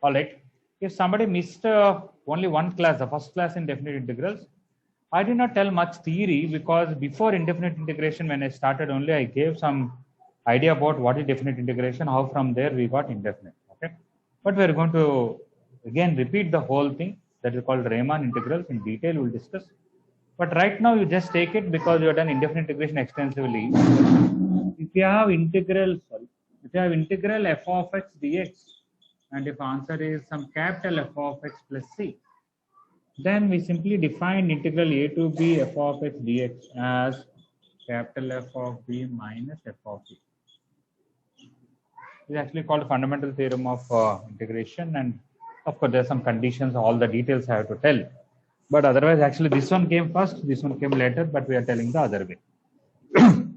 All right. If somebody missed only one class, the first class in definite integrals, I did not tell much theory because before indefinite integration, when I started only, I gave some idea about what is definite integration, how from there we got indefinite. Okay. But we are going to again repeat the whole thing that is called Riemann integrals in detail. We'll discuss. But right now you just take it because you have done indefinite integration extensively. If you have integral, if you have integral f of x dx, and if answer is some capital F of x plus c, then we simply define integral a to b f of x dx as capital F of b minus f of b. It's actually called fundamental theorem of integration, and of course there are some conditions, all the details I have to tell. But otherwise, actually this one came first, this one came later, but we are telling the other way.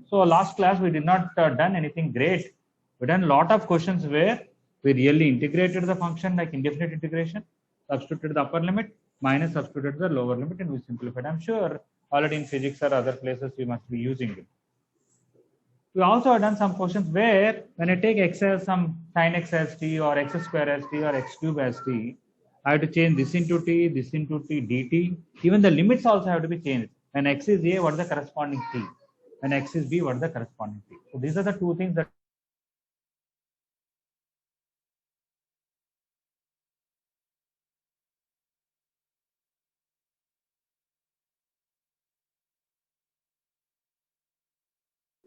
So last class we did not done anything great. We done a lot of questions where we really integrated the function like indefinite integration, substituted the upper limit, minus substituted the lower limit, and we simplified. I'm sure already in physics or other places you must be using it. We also have done some questions where when I take x as some sin x as t or x square as t or x cube as t, I have to change this into t dt. Even the limits also have to be changed. When x is a, what is the corresponding t? When x is b, what is the corresponding t? So these are the two things that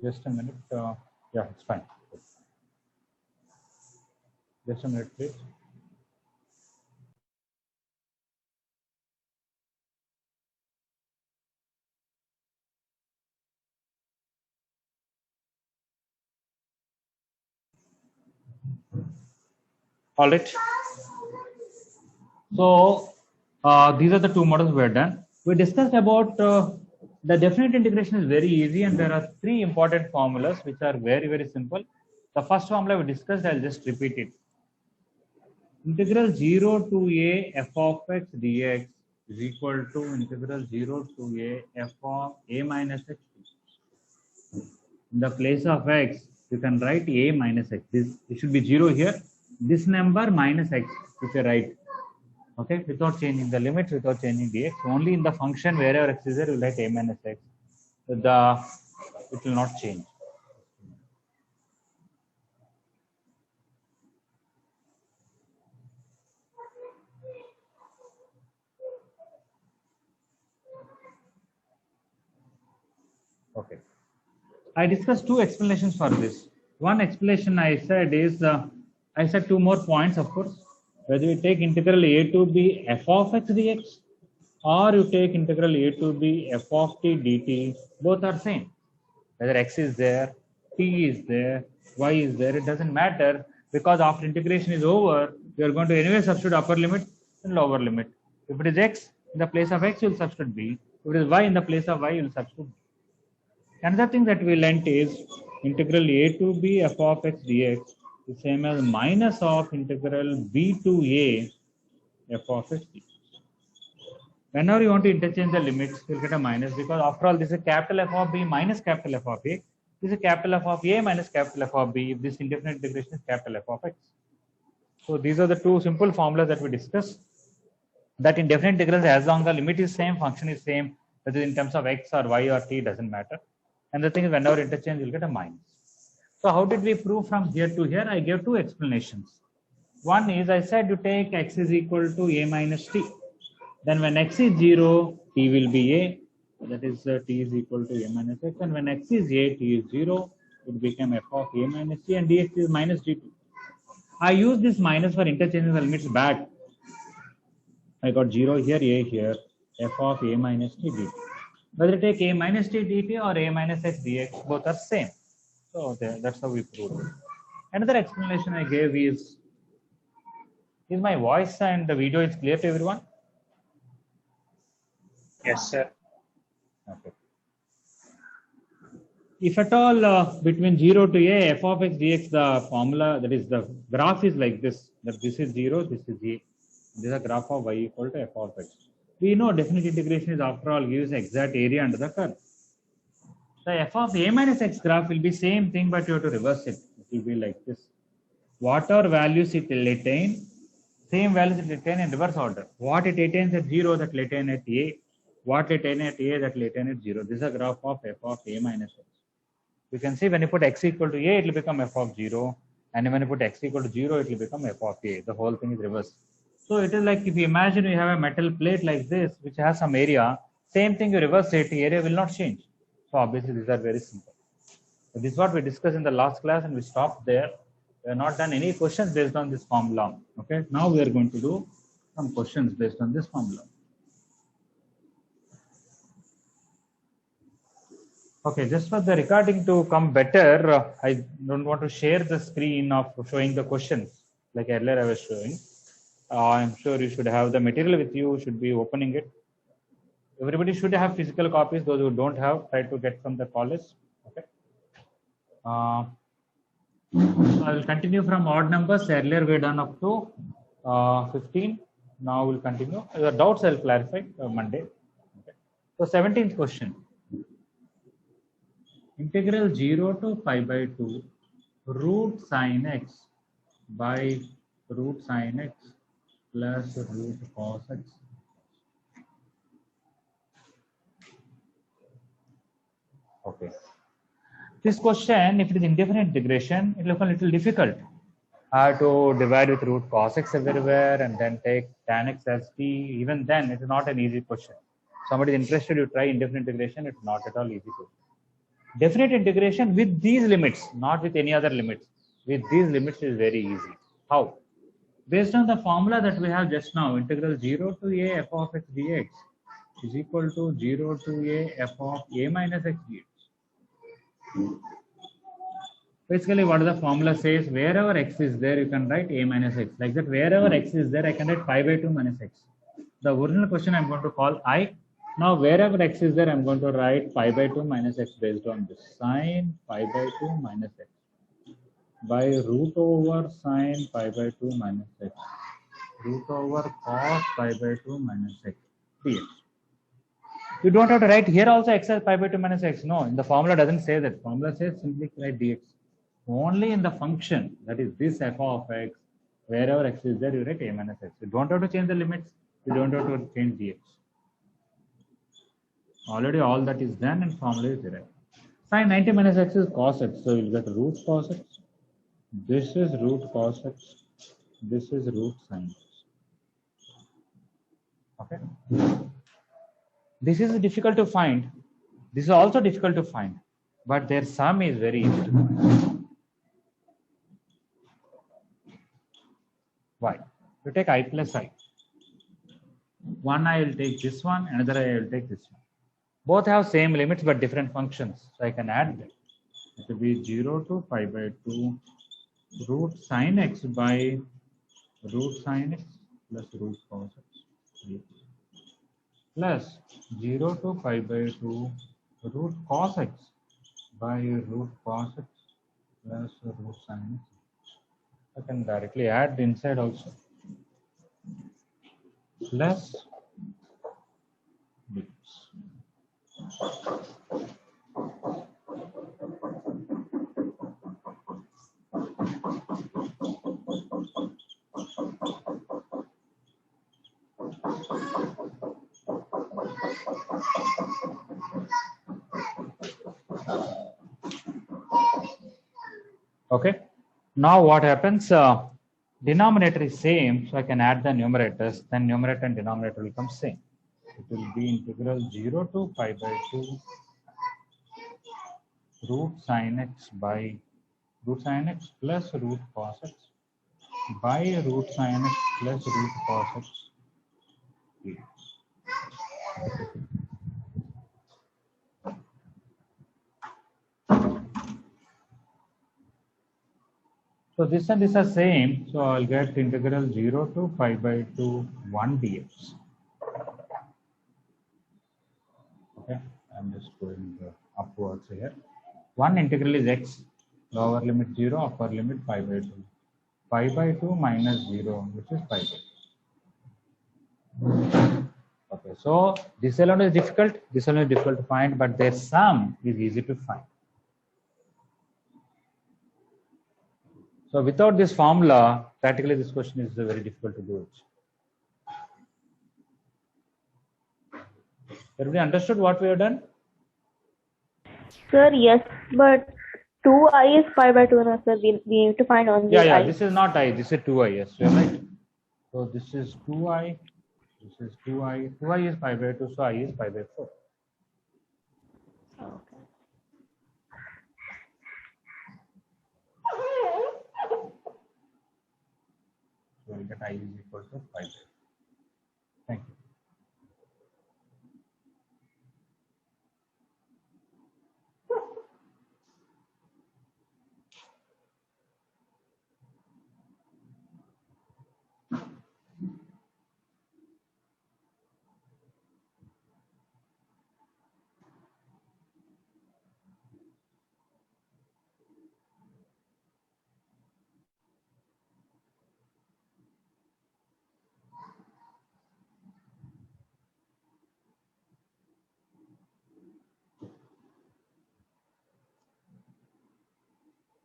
just a minute. Yeah, it's fine. Just a minute, please. All right. So these are the two models we have done. We discussed about the definite integration is very easy, and there are three important formulas which are very simple. The first formula we discussed, I'll just repeat it. Integral 0 to a f of x dx is equal to integral 0 to a f of a minus x. In the place of x, you can write a minus x. This should be 0 here. This number minus x, if you write. Okay, without changing the limits, without changing dx, only in the function wherever x is there, you write a minus x. It will not change. Okay. I discussed two explanations for this. One explanation I said is, I said two more points, of course. Whether you take integral a to b f of x dx, or you take integral a to b f of t dt, both are same. Whether x is there, t is there, y is there, it doesn't matter, because after integration is over, you are going to anyway substitute upper limit and lower limit. If it is x, in the place of x, you will substitute b. If it is y, in the place of y, you will substitute b. Another thing that we learnt is integral a to b f of x dx is same as minus of integral b to a f of x dx. Whenever you want to interchange the limits, you'll get a minus, because after all, this is capital F of b minus capital F of a. This is capital F of a minus capital F of b if this indefinite integration is capital F of x. So these are the two simple formulas that we discussed. That in definite integrals, as long as the limit is same, function is same, whether in terms of x or y or t, doesn't matter. And the thing is, whenever interchange, you'll get a minus. So how did we prove from here to here? I gave two explanations. One is, I said you take x is equal to a minus t. Then when x is 0, t will be a. That is, t is equal to a minus x. And when x is a, t is 0, it became f of a minus t, and dx is minus dt. I use this minus for interchanging the limits back. I got 0 here, a here, f of a minus t dt. Whether you take a minus t dt or a minus x dx, both are same. So that's how we prove it. Another explanation I gave is my voice and the video is clear to everyone? Yes, sir. Okay. If at all between 0 to a f of x dx, the formula, that is the graph is like this, that this is 0, this is a. This is a graph of y equal to f of x. We know definite integration is after all gives exact area under the curve. The f of a minus x graph will be same thing, but you have to reverse it. It will be like this. Whatever values it will attain, Same values it retain in reverse order. What it retains at 0, that will retain at A. What it retain at A, that will retain at 0. This is a graph of f of A minus x. You can see when you put x equal to A, it will become f of 0. And when you put x equal to 0, it will become f of A. The whole thing is reversed. So it is like if you imagine you have a metal plate like this, which has some area, same thing you reverse it, the area will not change. So obviously these are very simple. So this is what we discussed in the last class and we stopped there. We have not done any questions based on this formula. Okay, now we are going to do some questions based on this formula. Okay, just for the recording to come better, I don't want to share the screen of showing the questions like earlier I was showing. I'm sure you should have the material with you, should be opening it. Everybody should have physical copies. Those who don't have, try to get from the college. Okay. I will continue from odd numbers. Earlier we done up to 15. Now we'll continue. The doubts I'll clarify Monday. Okay. So 17th question. Integral 0 to pi by 2 root sin x by root sin x plus root cos x. Okay. This question, if it is indefinite integration, it will look a little difficult. I have to divide with root cos x everywhere and then take tan x as t. Even then, it is not an easy question. Somebody is interested, you try indefinite integration, it's not at all easy question. Definite integration with these limits, not with any other limits. With these limits is very easy. How? Based on the formula that we have just now, integral 0 to a f of x dx is equal to 0 to a f of a minus x dx. Basically, what the formula says, wherever x is there, you can write a minus x. Like that, wherever x is there, I can write pi by 2 minus x. The original question I'm going to call I. Now, wherever x is there, I'm going to write pi by 2 minus x based on this. Sine pi by 2 minus x by root over sine pi by 2 minus x. Root over cos pi by 2 minus x dx. You don't have to write here also x as pi by 2 minus x. No, in the formula doesn't say that. Formula says simply write dx. Only in the function, that is this f of x, wherever x is there, you write a minus x. You don't have to change the limits. You don't have to change dx. Already all that is done and formula is derived. Sin 90 minus x is cos x. So you'll get root cos x. This is root cos x. This is root sin x. Okay. This is difficult to find. This is also difficult to find. But their sum is very easy to find. Why? You take I plus I. One I will take this one, another I will take this one. Both have same limits but different functions. So I can add them. It will be 0 to pi by 2 root sin x by root sin x plus root cos x plus 0 to pi by 2 root cos x by root cos x plus root sin x. I can directly add the inside also. Plus this. Okay. Now what happens? Denominator is same, so I can add the numerators. Then numerator and denominator will become same. It will be integral 0 to pi by 2 root sin x by root sin x plus root cos x by root sin x plus root cos x. So this and this are same, so I'll get integral 0 to pi by 2 1 dx. Okay, I'm just going upwards here. One integral is x, lower limit 0, upper limit pi by 2. Pi by 2 minus 0, which is pi by 2. Okay, so this alone is difficult, this alone is difficult to find, but their sum is easy to find. So without this formula, practically this question is very difficult to do it. Everybody understood what we have done? Sir, yes, but 2i is pi by 2 now, sir. We need to find only Yeah, I. this is not I, this is 2i, yes, you're right. So this is 2i, this is 2i, 2i is pi by 2, so I is pi by 4. Okay. So we'll get I is equal to pi by 4. Thank you.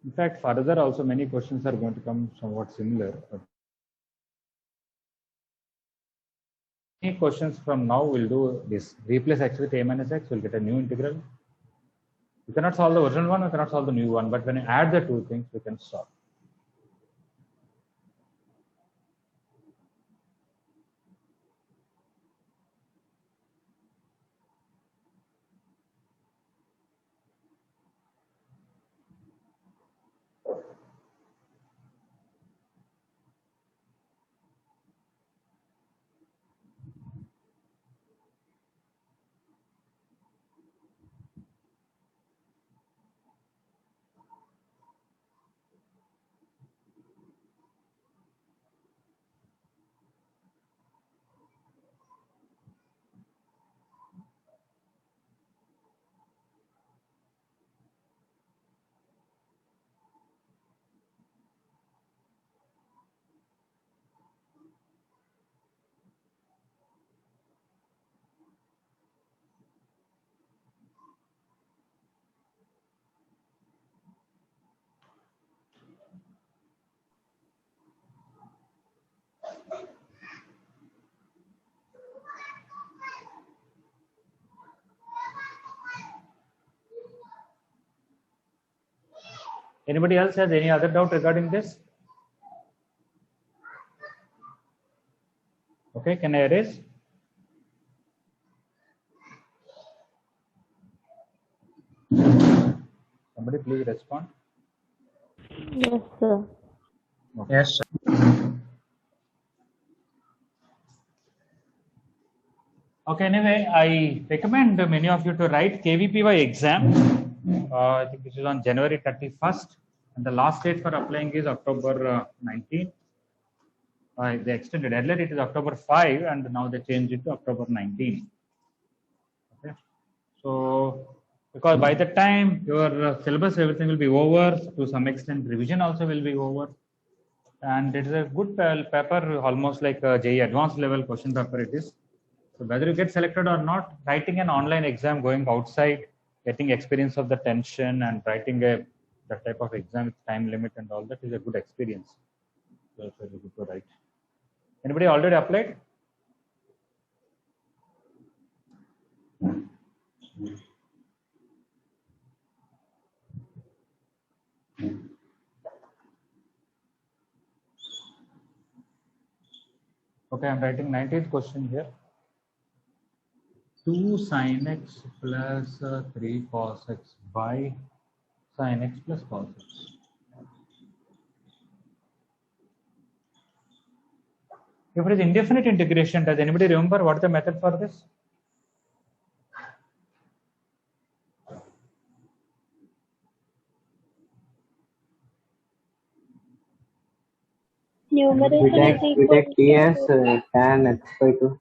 In fact, further also many questions are going to come somewhat similar. But many questions from now will do this. Replace x with a minus x, we'll get a new integral. You cannot solve the original one, you cannot solve the new one, but when you add the two things, we can solve. Anybody else has any other doubt regarding this? Okay, can I erase? Somebody please respond. Yes, sir. Okay. Yes, sir. Okay, anyway, I recommend many of you to write KVPY exam. I think this is on January 31st, and the last date for applying is October 19. They extended. Earlier it is October 5, and now they changed it to October 19. Okay, so because by the time your syllabus, everything will be over, to some extent revision also will be over, and it is a good paper, almost like a JEE advanced level question paper it is. So whether you get selected or not, writing an online exam, going outside, getting experience of the tension and writing that type of exam with time limit and all that is a good experience. So it's very good to write. Anybody already applied? Okay, I'm writing 19th question here. 2 sin x plus 3 cos x by sin x plus cos x. If it is indefinite integration, does anybody remember what is the method for this? Numerator is We equal take T as tan x by 2.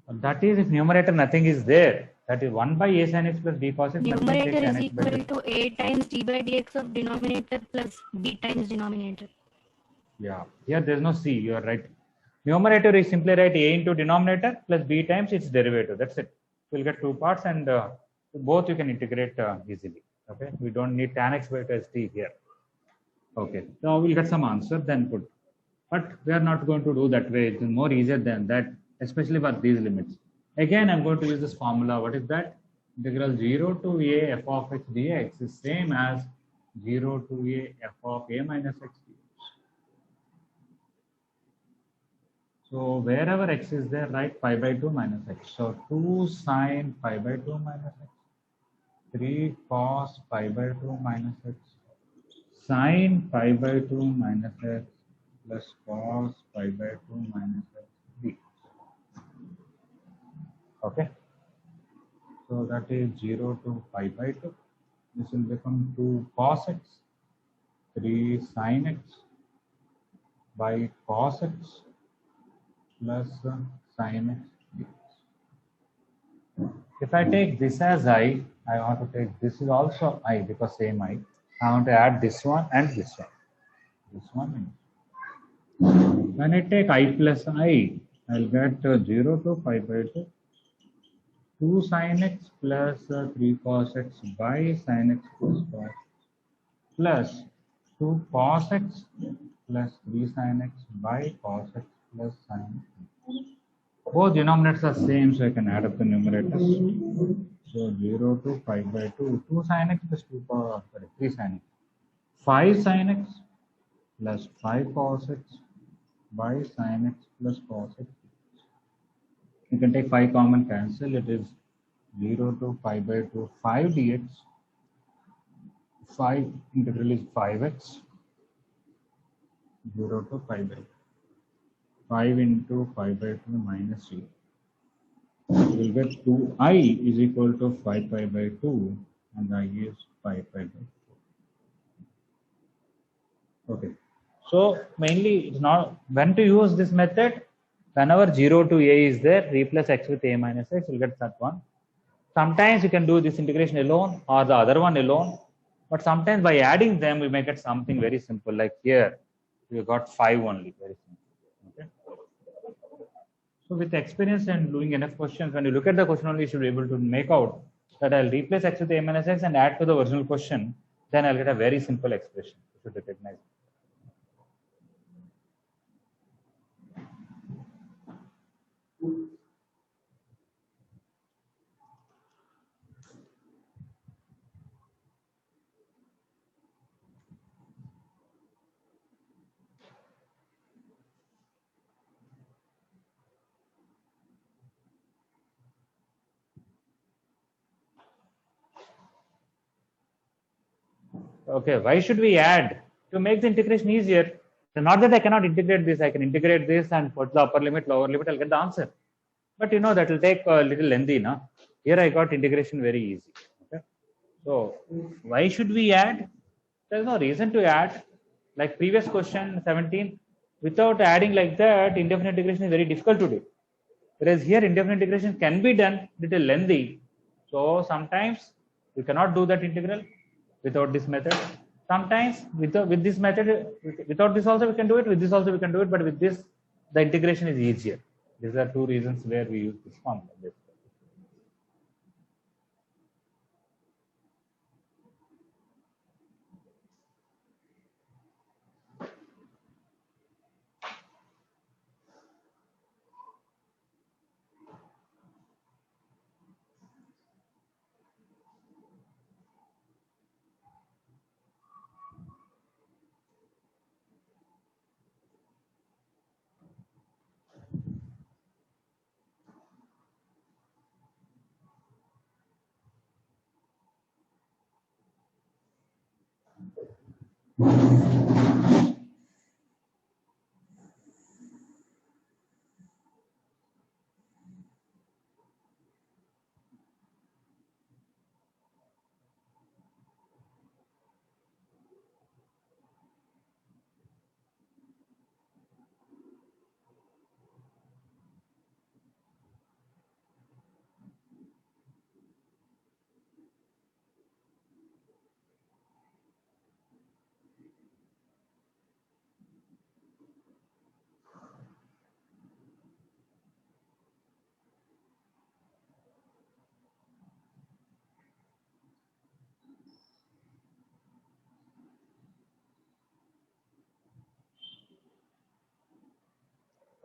That is if numerator nothing is there. That is 1 by a sin x plus b cos x. Numerator is equal to a times d by dx of denominator plus b times denominator. Yeah, here there is no c. You are right. Numerator is simply write a into denominator plus b times its derivative. That's it. We'll get two parts, and both you can integrate easily. Okay, we don't need tan x by 2 as t here. Okay, so we'll get some answer then put. But we are not going to do that way. It is more easier than that, especially for these limits. Again, I'm going to use this formula. What is that? Integral 0 to a f of x dx is same as 0 to a f of a minus x dx. So wherever x is there, write pi by 2 minus x. So 2 sine pi by 2 minus x. 3 cos pi by 2 minus x. Sine pi by 2 minus x plus cos pi by 2 minus x d. Okay. So that is 0 to pi by 2. This will become 2 cos x, 3 sin x by cos x plus sin x dx. If I take this as I want to take this is also I because same I want to add this one and this one. This one and when I take I plus I'll get 0 to pi by 2, 2 sin x plus 3 cos x by sin x plus cos plus 2 cos x plus 3 sin x by cos x plus sin x. Both denominators are same, so I can add up the numerators. So 0 to pi by 2, 2 sin x plus 3 sin x. 5 sin x plus 5 cos x by sin x plus cos x. You can take 5 common cancel. It is 0 to pi by 2, 5 dx. 5 integral is 5x. 0 to pi by 2. 5 into pi by 2 minus 3. You will get 2I is equal to 5 pi by 2 and I is 5 pi by 2. Okay. So mainly it's not when to use this method. Whenever 0 to a is there, replace x with a minus x, you'll get that one. Sometimes you can do this integration alone or the other one alone. But sometimes by adding them, we may get something very simple. Like here, we got 5 only. Very simple. Okay. So with experience and doing enough questions, when you look at the question only, you should be able to make out that I'll replace x with a minus x and add to the original question. Then I'll get a very simple expression. You should recognize it. Okay, why should we add? To make the integration easier. So not that I cannot integrate this, I can integrate this and put the upper limit, lower limit, I'll get the answer. But you know, that will take a little lengthy, now. Here I got integration very easy. Okay. So why should we add? There's no reason to add. Like previous question 17, without adding like that, indefinite integration is very difficult to do. Whereas here indefinite integration can be done little lengthy. So sometimes we cannot do that integral without this method. Sometimes with this method, without this also we can do it, with this also we can do it, but with this, the integration is easier. These are two reasons where we use this formula.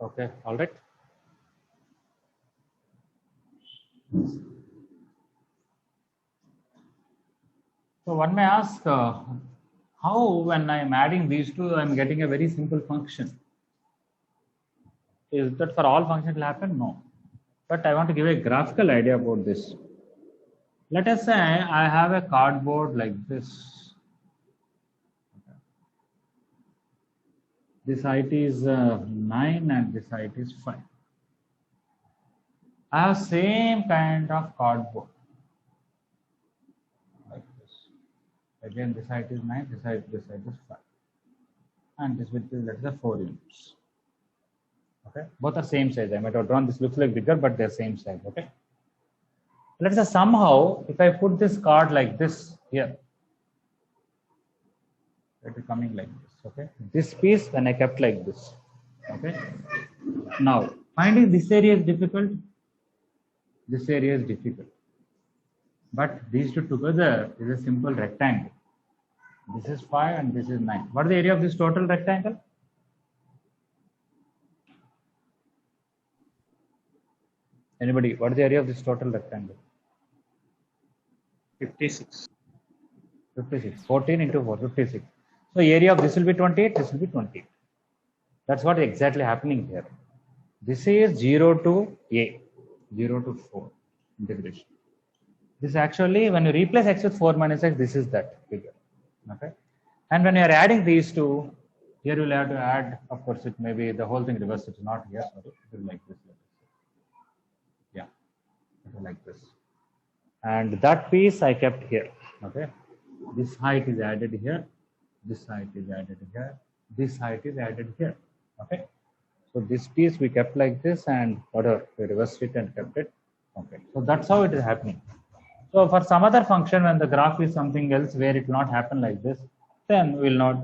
Okay, all right. So one may ask, how when I'm adding these two, I'm getting a very simple function. Is that for all functions will happen? No. But I want to give a graphical idea about this. Let us say I have a cardboard like this. This height is 9 and this height is 5. I have same kind of cardboard like this. Again, this height is 9, this height is 5. And this width is, let's say, 4 units. Okay, both are same size. I might have drawn this, looks like bigger, but they're same size. Okay, let's say somehow if I put this card like this here, it is coming like this. Okay, this piece when I kept like this. Okay, now finding this area is difficult. This area is difficult, but these two together is a simple rectangle. This is 5 and this is 9. What is the area of this total rectangle? Anybody? What is the area of this total rectangle? 56. 56. 14 into 4, 56. So area of this will be 28, this will be 28. That's what is exactly happening here. This is 0 to a, 0 to 4 integration. This actually, when you replace x with 4 minus x, this is that figure. Okay. And when you are adding these two, here you will have to add, of course, it may be the whole thing reversed. It's not here. Sorry, it will like this. Yeah, it will like this. And that piece I kept here. Okay. This height is added here. This height is added here. This height is added here. Okay. So this piece we kept like this, and whatever we reversed it and kept it. Okay. So that's how it is happening. So for some other function, when the graph is something else where it will not happen like this, then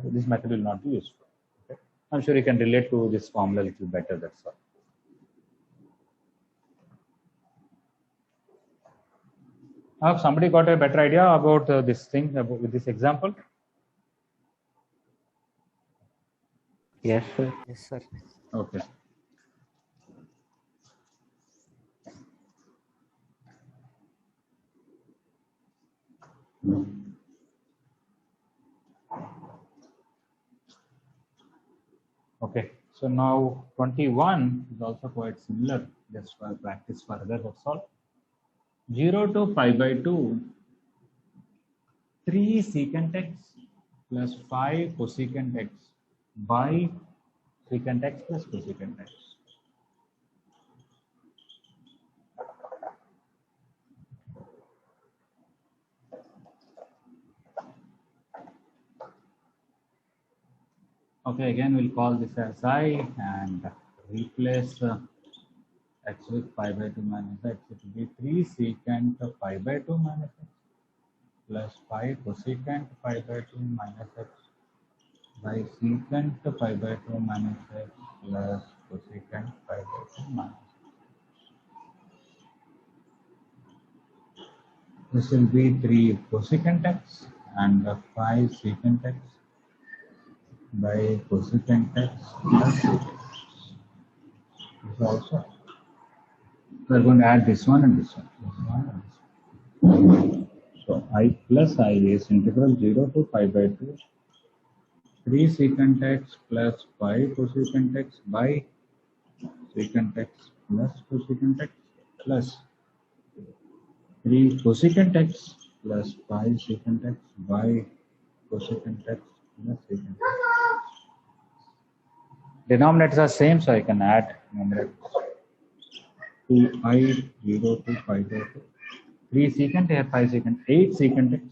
this method will not be useful. Okay. I'm sure you can relate to this formula a little better. That's all. Have somebody got a better idea about this thing with this example? Yes, sir. Yes, sir. Okay. Okay. So now 21 is also quite similar. Just for practice further, that's all. 0 to pi by 2, 3 secant x plus 5 cosecant x by secant x plus cosecant x. Okay, again we'll call this as I and replace x with pi by 2 minus x. It will be 3 secant pi by 2 minus x plus 5 cosecant pi by 2 minus x by secant pi by 2 minus x plus cosecant pi by 2 minus x. This will be 3 cosecant x and 5 secant x by cosecant x plus secant x. This also. We're going to add this one and this one. This one and this one. So I plus I is integral 0 to pi by 2, 3 secant x plus 5 cosecant x by secant x plus cosecant x plus 3 cosecant x plus 5 secant x by cosecant x plus secant x. Denominators are same, so I can add numerators. 2i 0 to pi by 2. 3 secant here, 5 secant, 8 secant x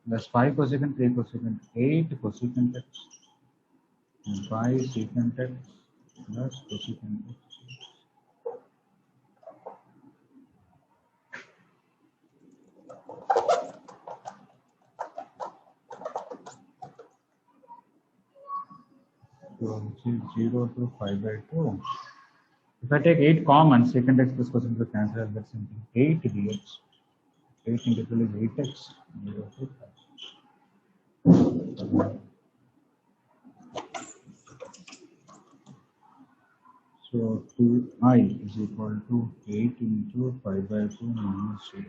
plus 5 cosecant, 3 cosecant, 8 cosecant x and 5 secant x plus cosecant x. So which is 0 to pi by 2. If I take 8 common, secant x plus cosecant will cancel as that simple. 8 dx. 8 integral is 8x. 0 to 5. So 2i is equal to 8 into 5 by 2 minus 8,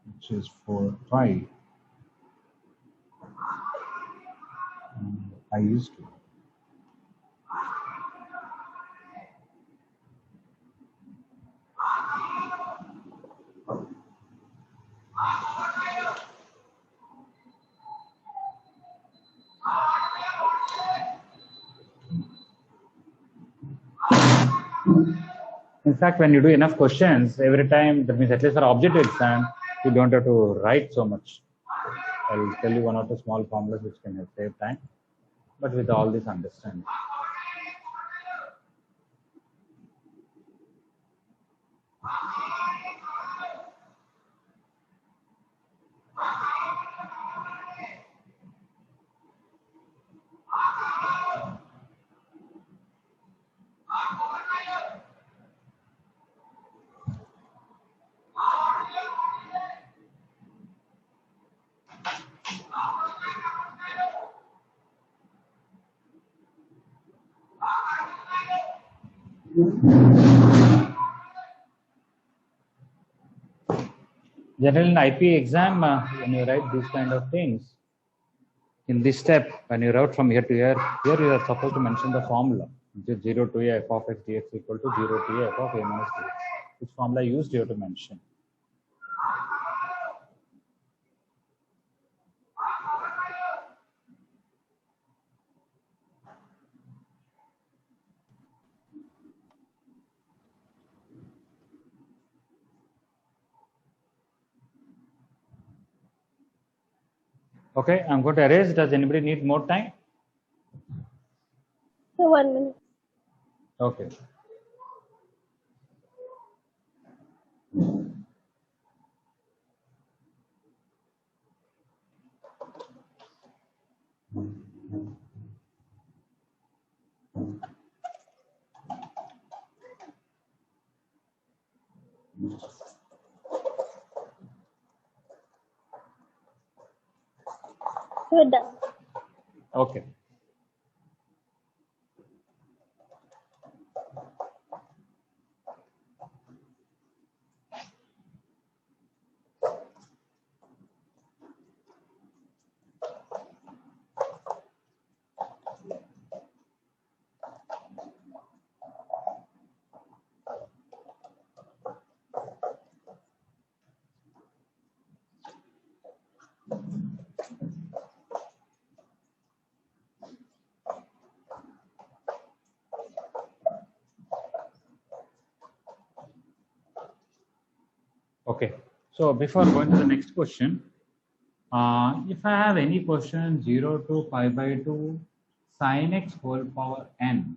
which is 4pi. I is 2. In fact, when you do enough questions every time, that means at least for objective exam, you don't have to write so much. I'll tell you one or two small formulas which can help save time, but with all this understanding. Generally in IP exam, when you write these kind of things, in this step, when you write from here to here you are supposed to mention the formula, which is 0 to a f of x dx equal to 0 to a f of a minus dx. Which formula used you have to mention. Okay, I'm going to erase. Does anybody need more time? So 1 minute. Okay. We're done. Okay. Okay. So before going to the next question, if I have any question 0 to pi by 2 sin x whole power n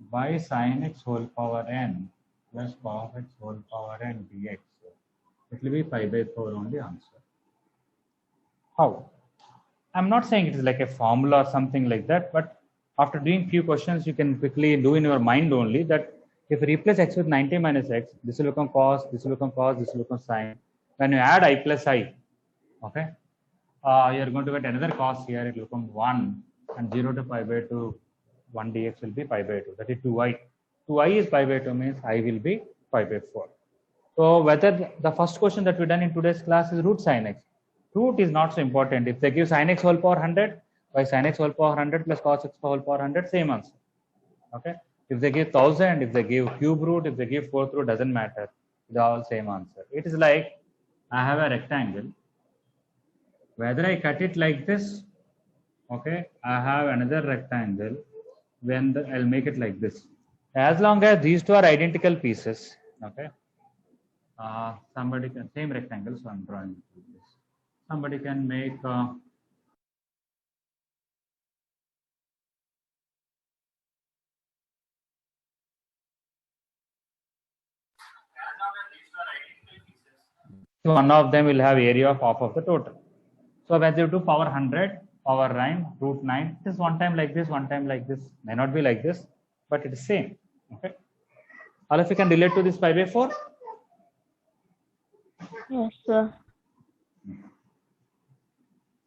by sin x whole power n plus cos x whole power n dx, it will be pi by 4 only answer. How? I'm not saying it is like a formula or something like that, but after doing few questions, you can quickly do in your mind only that if you replace x with 90 minus x, this will become cos, this will become cos, this will become sin. When you add I plus I, okay, you're going to get another cos here, it will become 1, and 0 to pi by 2, 1 dx will be pi by 2, that is 2i. 2i is pi by 2 means I will be pi by 4. So whether the first question that we done in today's class is root sin x. Root is not so important. If they give sin x whole power 100, by sin x whole power 100 plus cos x whole power 100, same answer. Okay. If they give 1000, if they give cube root, if they give fourth root, doesn't matter. It's all same answer. It is like I have a rectangle. Whether I cut it like this, okay, I have another rectangle. When I'll make it like this. As long as these two are identical pieces, okay. Somebody can same rectangle, so I'm drawing this. Somebody can make one of them will have area of half of the total. So when you do power 100, power 9, root 9, it is one time like this, one time like this. May not be like this, but it is same. Okay. All of you can relate to this pi by 4? Yes, sir.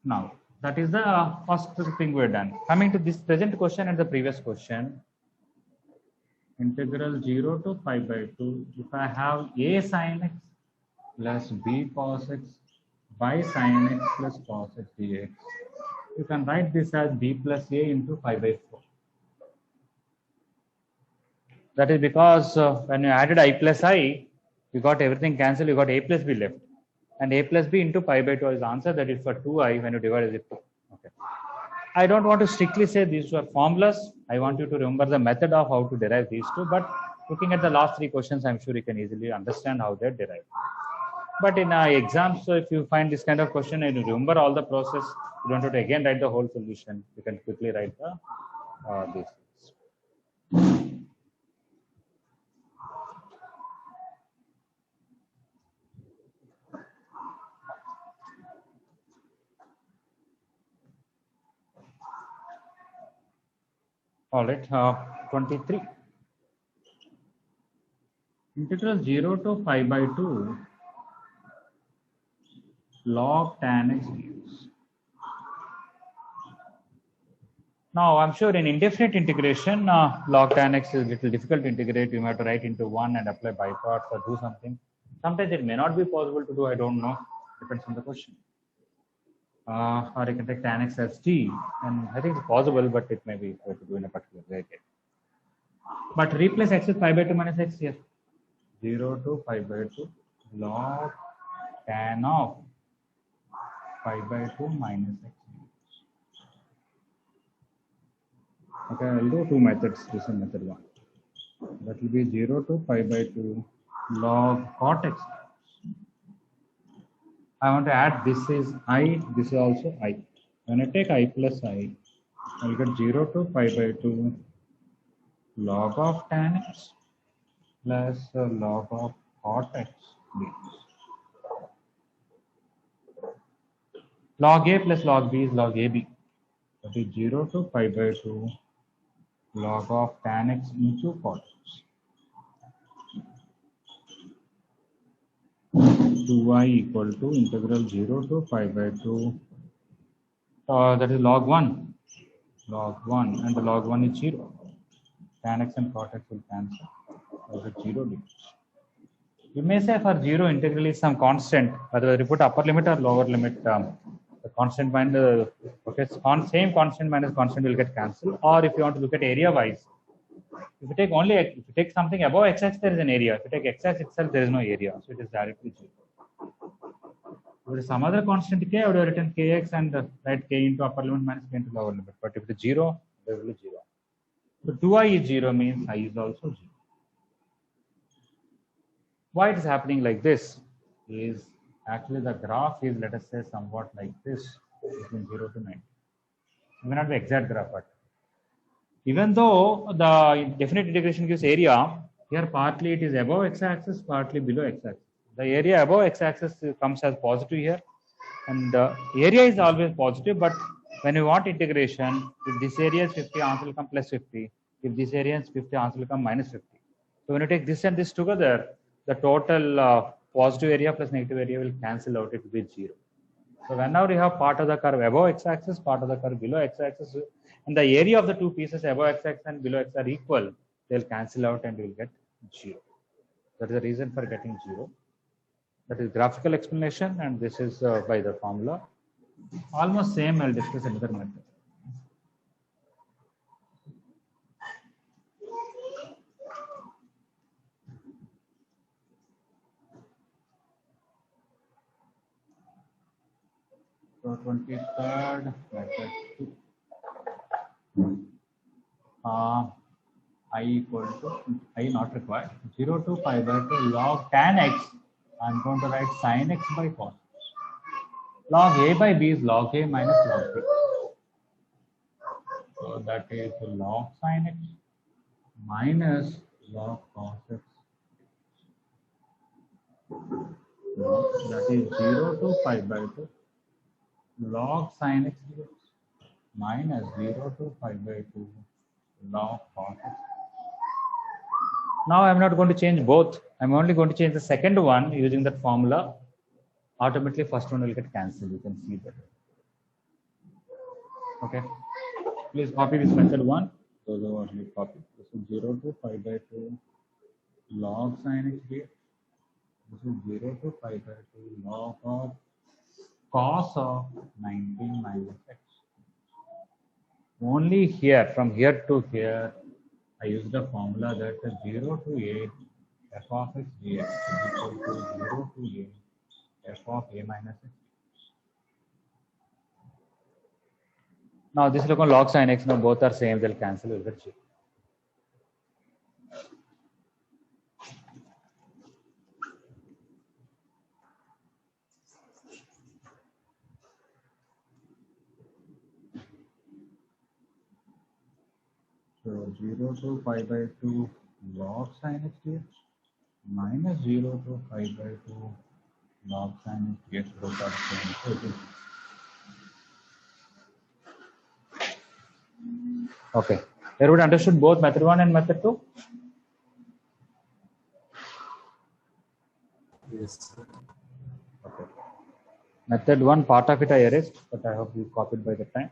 Now, that is the first thing we're done. Coming to this present question and the previous question. integral 0 to pi by 2. If I have a sin x plus b cos x by sin x plus cos x dx, you can write this as b plus a into pi by 4. That is because when you added I plus I, you got everything cancelled, you got a plus b left. And a plus b into pi by 2 is the answer, that is for 2i when you divide it with 2. Okay. I don't want to strictly say these two are formulas. I want you to remember the method of how to derive these two. But looking at the last 3 questions, I'm sure you can easily understand how they're derived. But in exams, so if you find this kind of question and you remember all the process, you don't have to again write the whole solution. You can quickly write the these things. All right, 23. Integral 0 to pi by 2 log tan x dx. Now, I'm sure in indefinite integration, log tan x is a little difficult to integrate. You have to write into 1 and apply by parts or do something. Sometimes it may not be possible to do, I don't know. Depends on the question. Or you can take tan x as t, and I think it's possible, but it may be hard to do in a particular way. But replace x with pi by 2 minus x here. 0 to pi by 2 log tan of pi by 2 minus x. Okay, I'll do 2 methods. This is method 1. That will be 0 to pi by 2 log cot x. I want to add this is I, this is also I. When I take I plus I, I'll get 0 to pi by 2 log of tan x plus log of cot x dx. Log a plus log b is log ab. That is 0 to pi by 2 log of tan x into cot x. 2i equal to integral 0 to pi by 2. That is log 1. Log 1 and the log 1 is 0. Tan x and cot x will cancel. That is 0 dx. You may say for 0 integral is some constant, whether you put upper limit or lower limit, the constant minus, okay, same constant minus constant will get cancelled. Or if you want to look at area wise, if you take only, if you take something above x-axis, there is an area. If you take x-axis itself, there is no area. So it is directly 0. If it is some other constant k, I would have written kx and write k into upper limit minus k into lower limit. But if it is 0, there will be 0. So 2i is 0 means I is also 0. Why it is happening like this is actually the graph is, let us say, somewhat like this between 0 to 90. It may not be exact graph, but even though the definite integration gives area, here partly it is above x-axis, partly below x-axis. The area above x-axis comes as positive here, and the area is always positive, but when you want integration, if this area is 50, answer will come plus 50. If this area is 50, answer will come minus 50. So when you take this and this together, the total positive area plus negative area will cancel out, it will be 0. So whenever you have part of the curve above x-axis, part of the curve below x-axis, and the area of the two pieces above x-axis and below x are equal, they will cancel out and you will get 0. That is the reason for getting 0. That is graphical explanation, and this is by the formula. Almost same, I'll discuss another method. So 23rd method 2. I equal to, I not required, 0 to pi by 2 log tan x. I'm going to write sin x by cos x. Log a by b is log a minus log b. So that is log sin x minus log cos x. That is 0 to pi by 2 log sin x dx minus 0 to pi by 2 log cos x. Now I'm not going to change both. I'm only going to change the second one using that formula. Automatically first one will get cancelled. You can see that. Okay. Please copy this method 1 Those are only copied. This is 0 to pi by 2 log sin x dx. This is 0 to pi by 2 log of cos of 19 minus x. Only here, from here to here, I use the formula that 0 to a f of x dx is equal to 0 to a f of a minus x. Now this look on log sin x, now both are same, they'll cancel, we'll get 0. So 0 to pi by 2 log sin x dx minus 0 to pi by 2 log sin x dx, both are same. So it is okay. Everybody understood both method 1 and method 2? Yes. Okay. Method 1, part of it I erased, but I hope you copied by the time.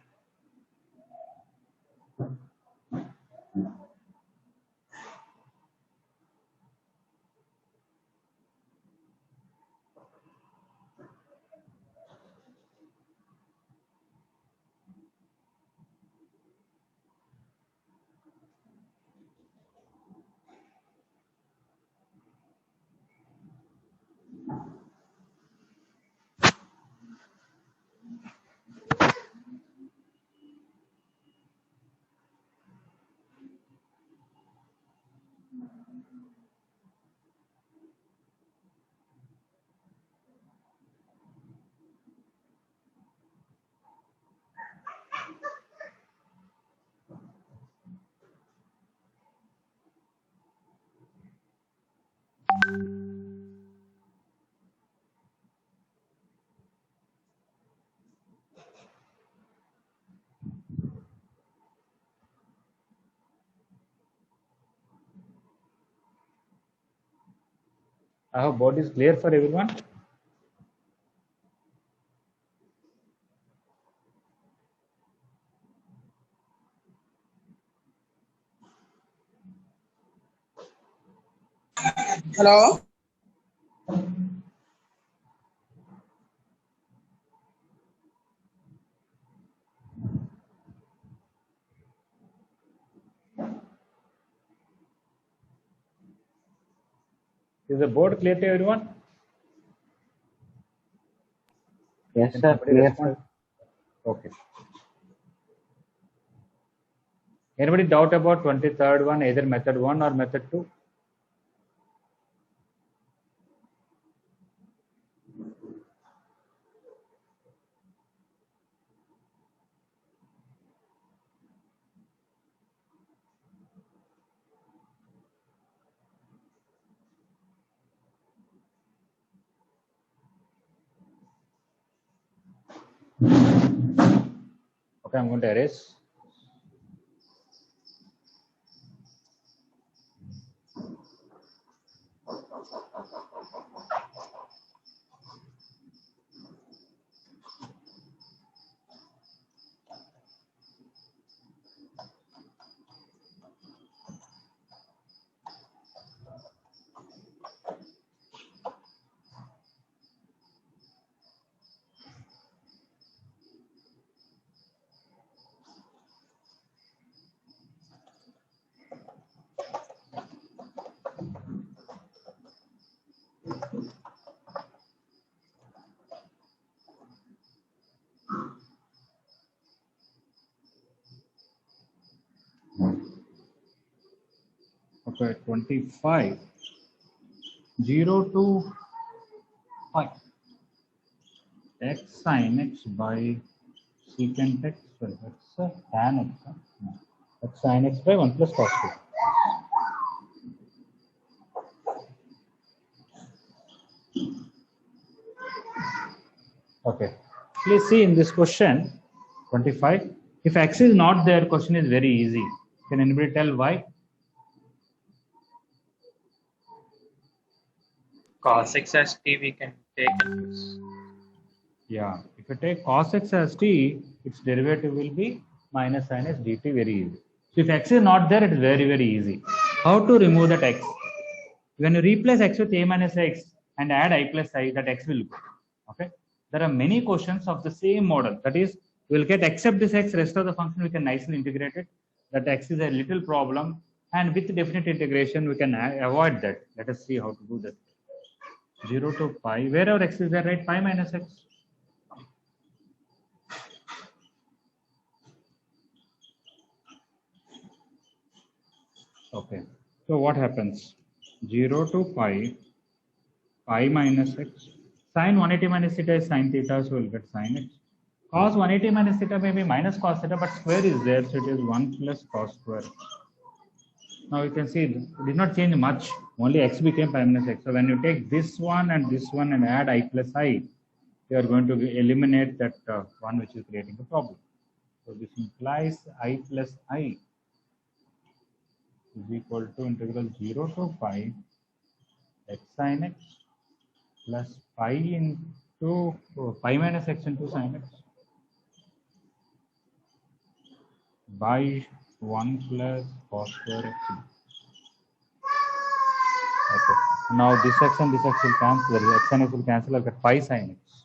I hope board is clear for everyone. Hello? Is the board clear to everyone? Yes, sir. Anybody Clear, respond? sir. Okay. Anybody doubt about 23rd one, either method 1 or method 2? Okay, I'm going to erase. Okay, 25. 0 to 5. X sin x by secant x. Well, that's tan x. No. X sin x by 1 plus cos 2. Okay. Please see in this question, 25. If x is not there, question is very easy. Can anybody tell why? Cos x as t we can take in this. Yeah. If you take cos x as t, its derivative will be minus sin x dt, very easy. So So if x is not there, it is very, very easy. How to remove that x? When you replace x with a minus x and add I plus I, that x will go. Okay. There are many questions of the same model. That is, we will get except this x, rest of the function we can nicely integrate it. That x is a little problem, and with definite integration we can avoid that. Let us see how to do that. 0 to pi, wherever x is there, right? Pi minus x. Okay. So what happens? 0 to pi, pi minus x. Sine 180 minus theta is sine theta, so we'll get sine x. Cos 180 minus theta may be minus cos theta, but square is there, so it is 1 plus cos square. Now you can see it did not change much, only x became pi minus x. So when you take this one and add I plus I, you are going to eliminate that one which is creating the problem. So this implies I plus I is equal to integral 0 to pi x sin x plus pi into pi minus x into sin x by 1 plus cos square x. Okay. Now this x and this x will cancel. X and x will cancel. I'll get pi sin x.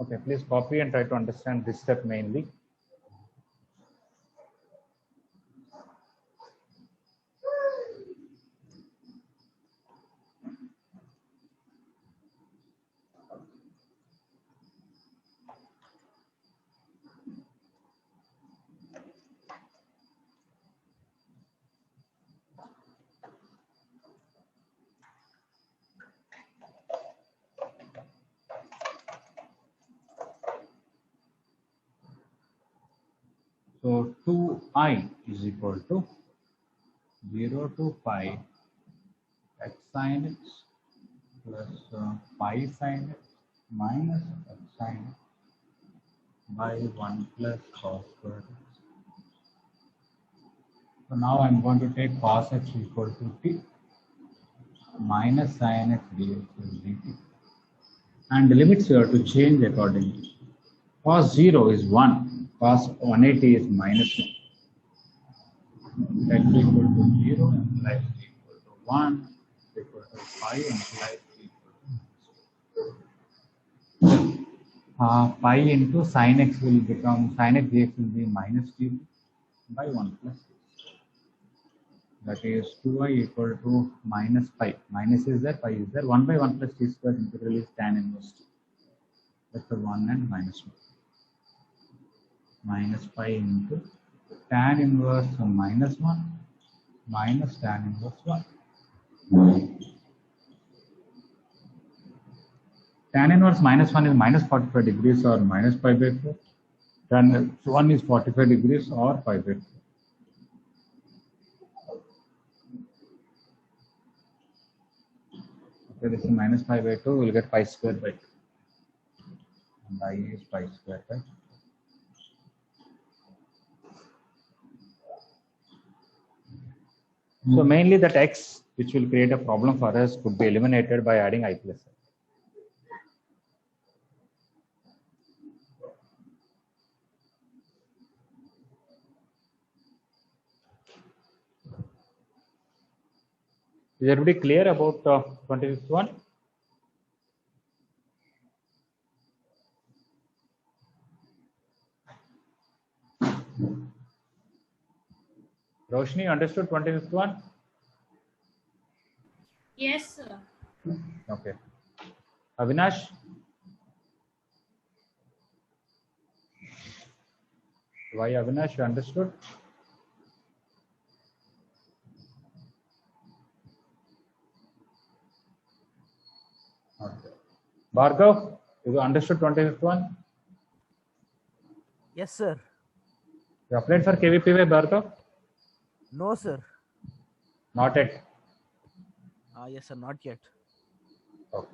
Okay, please copy and try to understand this step mainly. So 2I is equal to 0 to pi x sin x plus pi sin x minus x sin x by 1 plus cos square x. So now I'm going to take cos x equal to t minus sin x dx plus dt. And the limits you have to change accordingly. Cos 0 is 1, cos 180 is minus 1. X equal to 0 implies equal to 1, equal to pi implies equal to pi into sin x will become, sin x dx will be minus t by 1 plus 6. That is 2I equal to minus pi. Minus is there, pi is there. 1 by 1 plus t square integral is tan inverse t. That's the 1 and minus 1. Minus pi into tan inverse minus 1 minus tan inverse 1. Tan inverse minus 1 is minus 45 degrees or minus pi by 4. Tan 1 is 45 degrees or pi by 4. Okay, this is minus pi by 2, we'll get pi square by 2. And I is pi square by 2. So mainly that x, which will create a problem for us, could be eliminated by adding I plus I. Is everybody clear about 25th one? Roshni, understood 25th one? Yes, sir. Okay. Avinash? Why Avinash, you understood? Okay. Bhargav, you understood 25th one? Yes, sir. You applied for KVPY, Bhargav? No, sir. Not yet. Yes, sir. Not yet. Okay.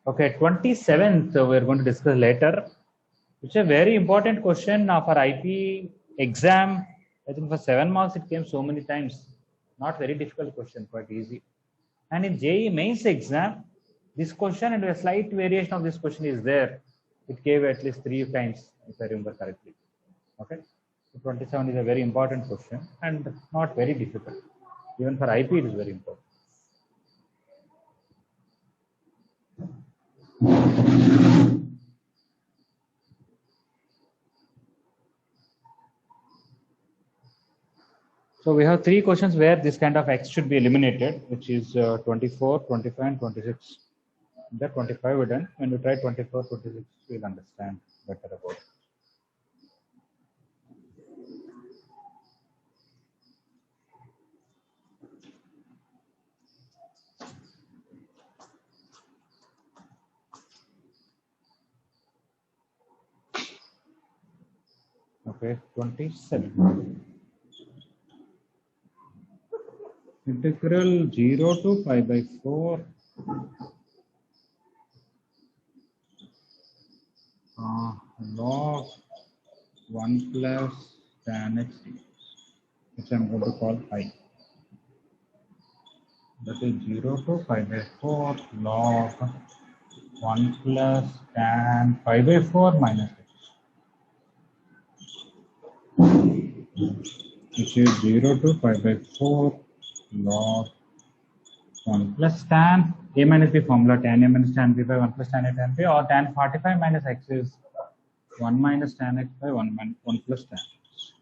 Okay, 27th we are going to discuss later. It's a very important question for IP exam. I think for 7 marks it came so many times. Not very difficult question, quite easy. And in JEE mains exam, this question and a slight variation of this question is there. It gave at least 3 times, if I remember correctly. Okay, so 27 is a very important question and not very difficult. Even for IP, it is very important. So we have 3 questions where this kind of X should be eliminated, which is 24, 25, and 26. That 25 we done. When we try 24, 26, we'll understand better about it. Okay, 27. Integral 0 to pi by 4 log 1 plus tan x, which I'm going to call pi. That is 0 to pi by 4 log 1 plus tan pi by 4 minus x, which is 0 to pi by 4 log 1 plus tan a minus b formula, tan a minus tan b by 1 plus tan a tan b, or tan 45 minus x is 1 minus tan x by 1 plus tan x.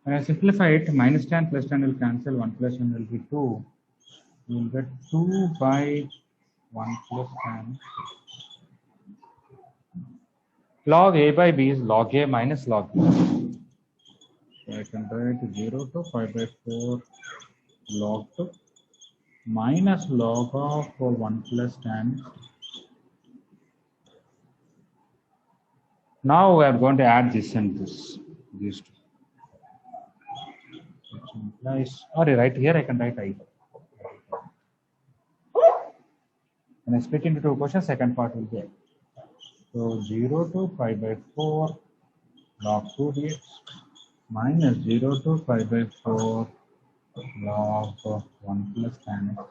When I simplify it, minus tan plus tan will cancel, 1 plus 1 will be 2. You will get 2 by 1 plus tan. Log a by b is log a minus log b. So I can write 0 to 5 by 4 log 2 minus log of 1 plus tan. Now we are going to add this and this, these two. Which implies, or right here I can write I. When I split into 2 questions, second part will be I. So 0 to pi by 4 log 2 dx minus 0 to pi by 4 log 1 plus tan x.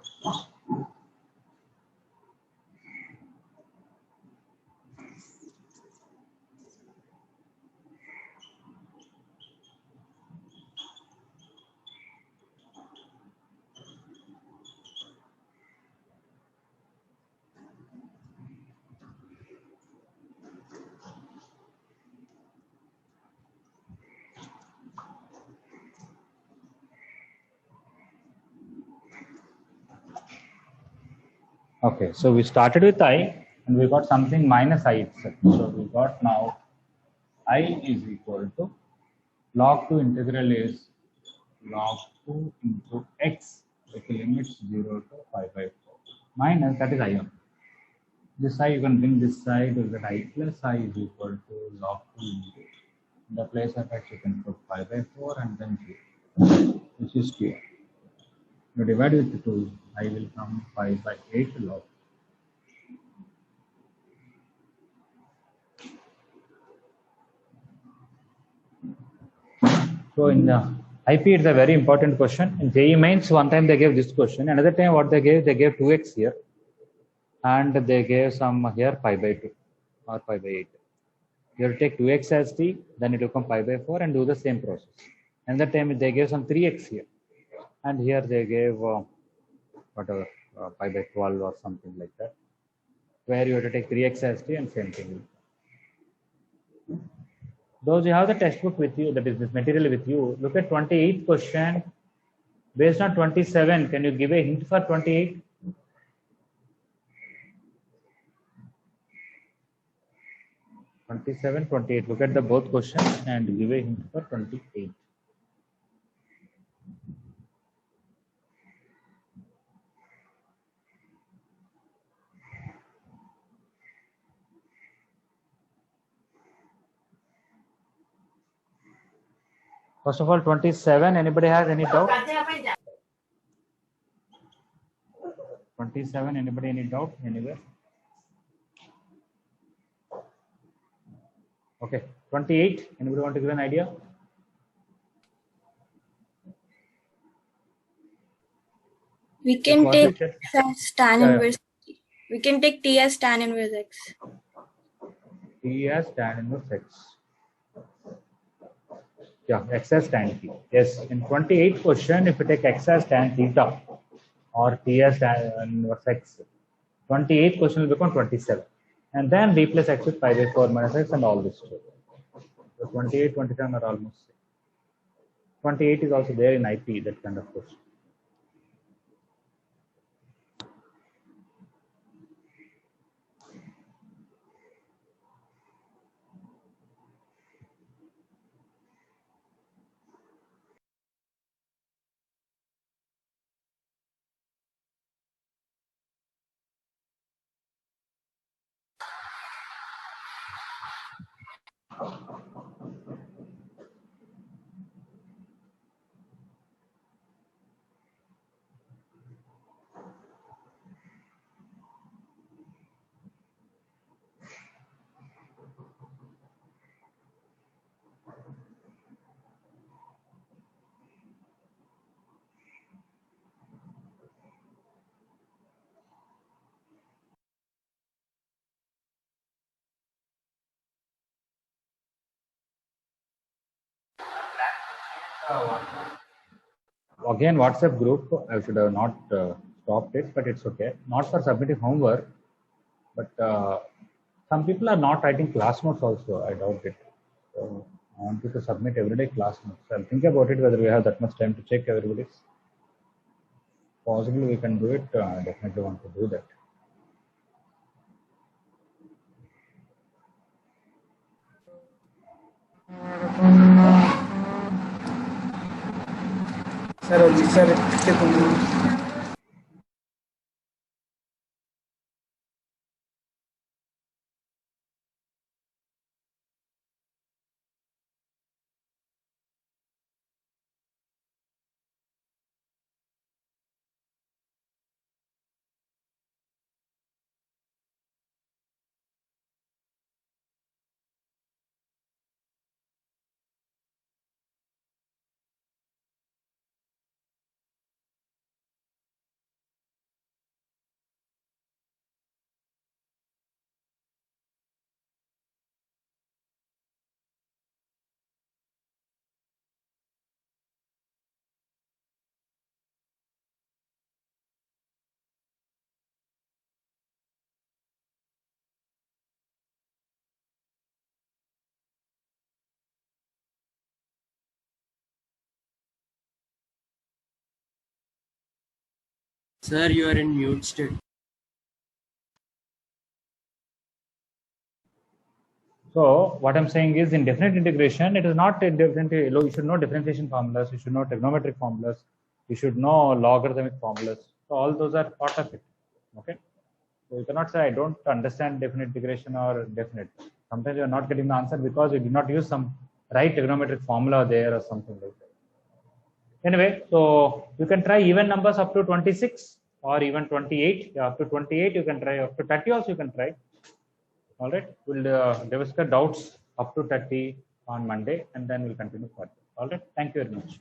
Okay, so we started with I and we got something minus I itself. So we got now I is equal to log 2 integral is log 2 into x with the limits 0 to pi by 4 minus, that is I on. This I you can bring this side, you get I plus I is equal to log 2 into, in the place of x you can put pi by 4 and then 0, which is clear. You divide with 2, I will come pi by 8 log. So in IP, it's a very important question. In JEE mains, one time they gave this question. Another time, what they gave 2x here, and they gave some here pi by 2 or pi by 8. You have to take 2x as t, then it will come pi by 4 and do the same process. Another time they gave some 3x here, and here they gave whatever pi by 12 or something like that, where you have to take 3x as t and same thing. Those you have the textbook with you, that is this material with you, look at 28th question. Based on 27, can you give a hint for 28? (27, 28). Look at the both questions and give a hint for 28. First of all, 27. Anybody has any doubt? 27. Anybody any doubt anywhere? Okay. 28. Anybody want to give an idea? We can What take we said? as tan Yeah, yeah. inverse. We can take T as tan inverse x. T as tan inverse x. Yeah, x as tan t. Yes, in 28 question, if you take x as tan theta or t as tan inverse x, 28 question will become 27. And then replace x with pi by 4 minus x and all this too. So 28, 27 are almost same. 28 is also there in IP, that kind of question. Again, WhatsApp group, I should have not stopped it, but it's okay. Not for submitting homework, but some people are not writing class notes also. I doubt it. So I want you to submit everyday class notes. I'll think about it whether we have that much time to check everybody's. Possibly we can do it. I definitely want to do that. Sir, you are in mute state. So what I'm saying is in definite integration, it is not a different. You should know differentiation formulas. You should know trigonometric formulas. You should know logarithmic formulas. So all those are part of it. Okay. So you cannot say I don't understand definite integration or definite. Sometimes you are not getting the answer because you did not use some right trigonometric formula there or something like that. Anyway, so you can try even numbers up to 26 or even 28. Yeah, up to 28 you can try. Up to 30 also you can try. All right, we'll discuss doubts up to 30 on Monday and then we'll continue further. All right, thank you very much.